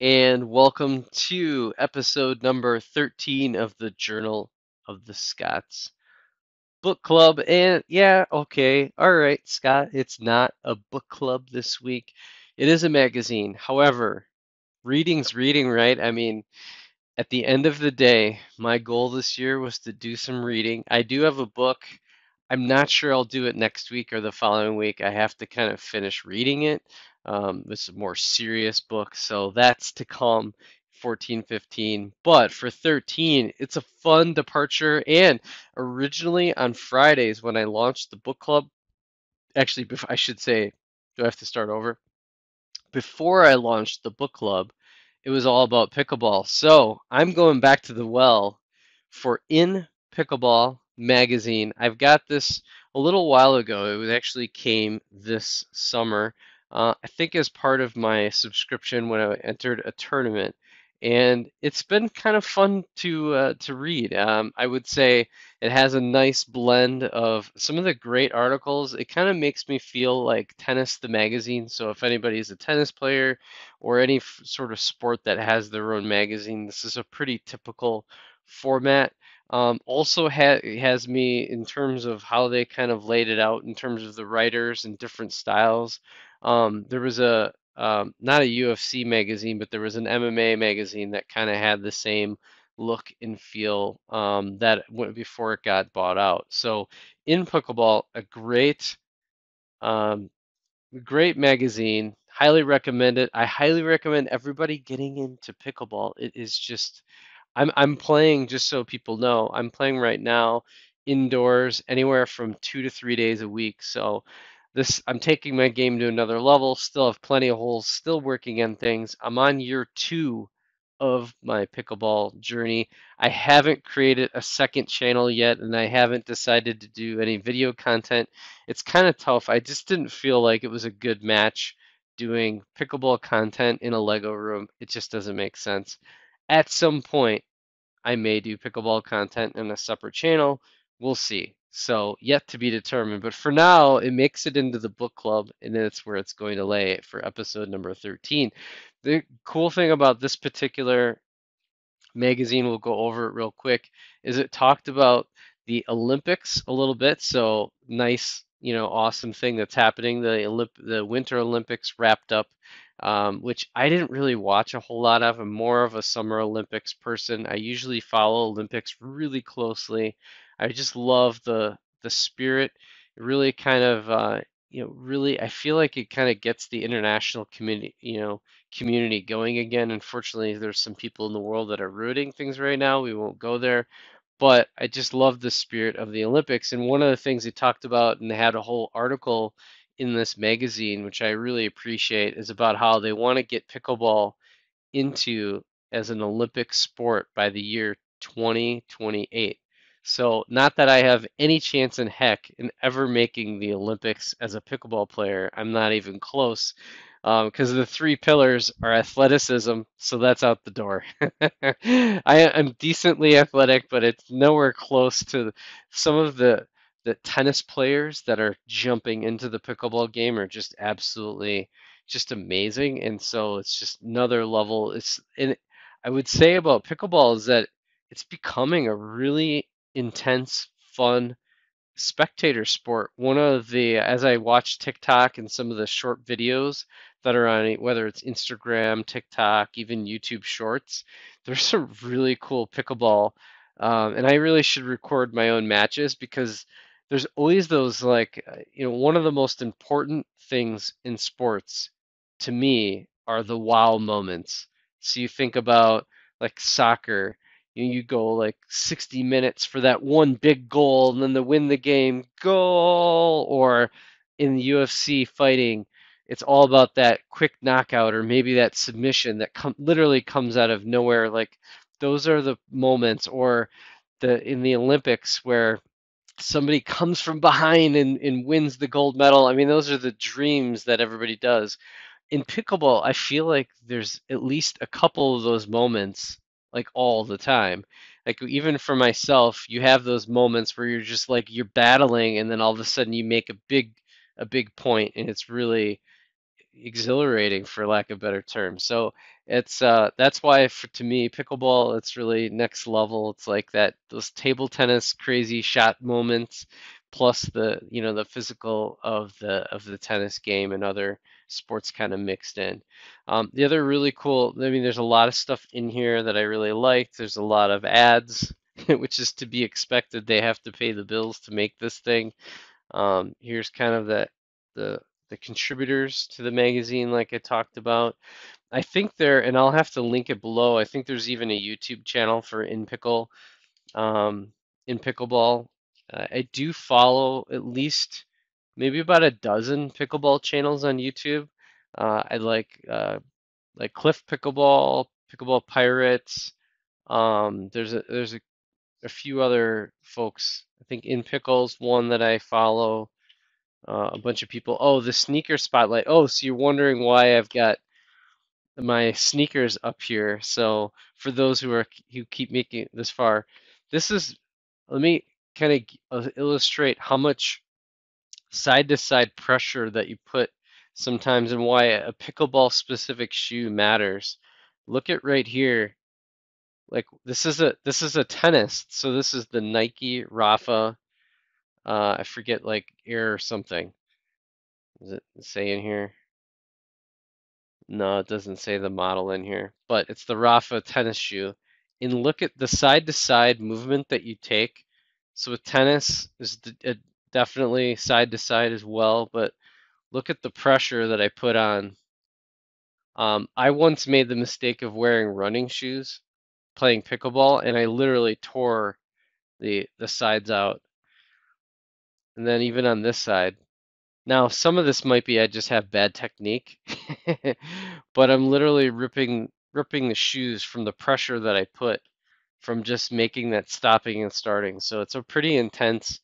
and welcome to episode number 13 of the Journal of the Scots Book Club. And yeah, okay, all right, Scott, it's not a book club this week. It is a magazine. However, reading's reading, right? I mean, at the end of the day, my goal this year was to do some reading. I do have a book. I'm not sure I'll do it next week or the following week. I have to kind of finish reading it. This is a more serious book, so that's to come 14, 15. But for 13, it's a fun departure. And originally on Fridays when I launched the book club, actually, I should say, do I have to start over? Before I launched the book club, it was all about pickleball. So I'm going back to the well for In Pickleball magazine. I've got this a little while ago. It actually came this summer. I think as part of my subscription when I entered a tournament, and it's been kind of fun to read. I would say it has a nice blend of some of the great articles. It kind of makes me feel like Tennis the magazine. So if anybody's a tennis player or any sort of sport that has their own magazine, this is a pretty typical format. Also has me in terms of how they kind of laid it out in terms of the writers and different styles. There was a not a UFC magazine, but there was an MMA magazine that kind of had the same look and feel that went before it got bought out. So in Pickleball, a um, great magazine. Highly recommend it. I highly recommend everybody getting into pickleball. It is just I'm playing, just so people know, I'm playing right now indoors anywhere from 2 to 3 days a week. So this I'm taking my game to another level, still have plenty of holes, still working on things. I'm on year two of my pickleball journey. I haven't created a second channel yet, and I haven't decided to do any video content. It's kind of tough. I just didn't feel like it was a good match doing pickleball content in a Lego room. It just doesn't make sense. At some point, I may do pickleball content in a separate channel. We'll see. So, yet to be determined. But for now, it makes it into the book club, and that's where it's going to lay for episode number 13. The cool thing about this particular magazine, we'll go over it real quick, is it talked about the Olympics a little bit. So nice, awesome thing that's happening. The Winter Olympics wrapped up, which I didn't really watch a whole lot of. I'm more of a Summer Olympics person. I usually follow Olympics really closely. I just love the spirit. It really kind of really I feel like it kind of gets the international community going again. Unfortunately, there's some people in the world that are ruining things right now. We won't go there, but I just love the spirit of the Olympics. And one of the things they talked about, and they had a whole article in this magazine, which I really appreciate, is about how they want to get pickleball into as an Olympic sport by the year 2028. So, not that I have any chance in heck in ever making the Olympics as a pickleball player. I'm not even close because the three pillars are athleticism, so that's out the door. I'm decently athletic, but it's nowhere close to some of the tennis players that are jumping into the pickleball game are just absolutely just amazing. And so it's just another level. And I would say about pickleball is that it's becoming a really intense, fun spectator sport. One of the, as I watch TikTok and some of the short videos that are on it, whether it's Instagram, TikTok, even YouTube Shorts, there's some really cool pickleball. And I really should record my own matches because there's always those like, one of the most important things in sports to me are the wow moments. So you think about like soccer, you go like 60 minutes for that one big goal and then to win the game goal, or in the UFC fighting, it's all about that quick knockout or maybe that submission that literally comes out of nowhere. Like those are the moments. Or the in the Olympics where somebody comes from behind and wins the gold medal. I mean, those are the dreams that everybody does. In pickleball, I feel like there's at least a couple of those moments, like all the time. Like even for myself, you have those moments where you're just like you're battling, and then all of a sudden you make a big point, and it's really exhilarating, for lack of a better term. So it's that's why to me pickleball, it's really next level. It's like that, those table tennis crazy shot moments plus the, the physical of the tennis game and other sports kind of mixed in. The other really cool, I mean, there's a lot of stuff in here that I really liked. There's a lot of ads, which is to be expected. They have to pay the bills to make this thing. Here's kind of the the contributors to the magazine, like I talked about. I think there, and I'll have to link it below. I think there's even a YouTube channel for um, In Pickleball. I do follow at least maybe about a dozen pickleball channels on YouTube. I like Cliff Pickleball, Pickleball Pirates. There's a few other folks. I think In Pickle's one that I follow. A bunch of people. Oh, the sneaker spotlight. Oh, so you're wondering why I've got my sneakers up here. So for those who keep making it this far, this is, let me kind of illustrate how much side to side pressure that you put sometimes and why a pickleball specific shoe matters. Look at right here. Like this is a tennis. So this is the Nike Rafa. I forget, like Air or something. Does it say in here? No, it doesn't say the model in here, but it's the Rafa tennis shoe. And look at the side-to-side movement that you take. So with tennis, is definitely side to side as well, but look at the pressure that I put on. I once made the mistake of wearing running shoes playing pickleball, and I literally tore the sides out. And then even on this side. Now, some of this might be I just have bad technique, but I'm literally ripping the shoes from the pressure that I put from just making that stopping and starting. So it's a pretty intense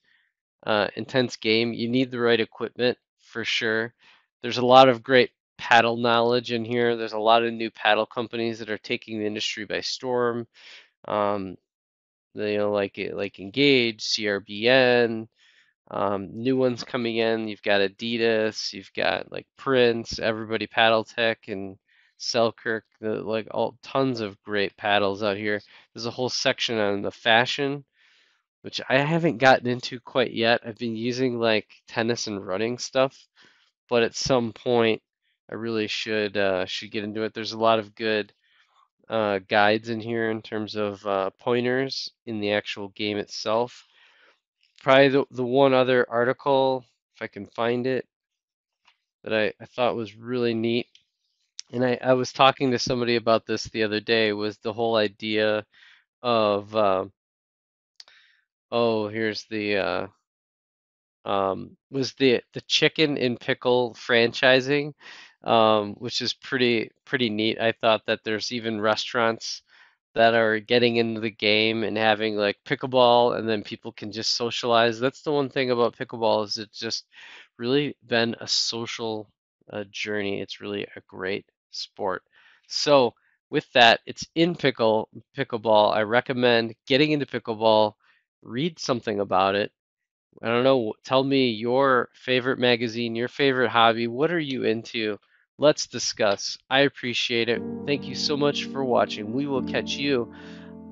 game. You need the right equipment for sure. There's a lot of great paddle knowledge in here. There's a lot of new paddle companies that are taking the industry by storm. Um, like Engage, CRBN. New ones coming in. You've got Adidas, you've got like Prince, Everybody Paddle Tech, and Selkirk. Like all tons of great paddles out here. There's a whole section on the fashion, which I haven't gotten into quite yet. I've been using like tennis and running stuff, but at some point I really should get into it. There's a lot of good guides in here in terms of pointers in the actual game itself. Probably the one other article, if I can find it, that I thought was really neat, and I was talking to somebody about this the other day, was the whole idea of, oh, here's the, was the chicken in pickle franchising, which is pretty neat. I thought that there's even restaurants that are getting into the game and having like pickleball, and then people can just socialize. That's the one thing about pickleball, is it's just really been a social journey. It's really a great sport. So with that, it's pickleball. I recommend getting into pickleball, read something about it. I don't know, tell me your favorite magazine, your favorite hobby. What are you into? Let's discuss. I appreciate it. Thank you so much for watching. We will catch you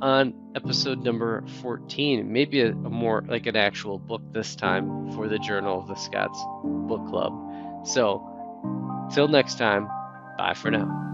on episode number 14. Maybe a more like an actual book this time for the Journal of the Scots Book Club. So, till next time, bye for now.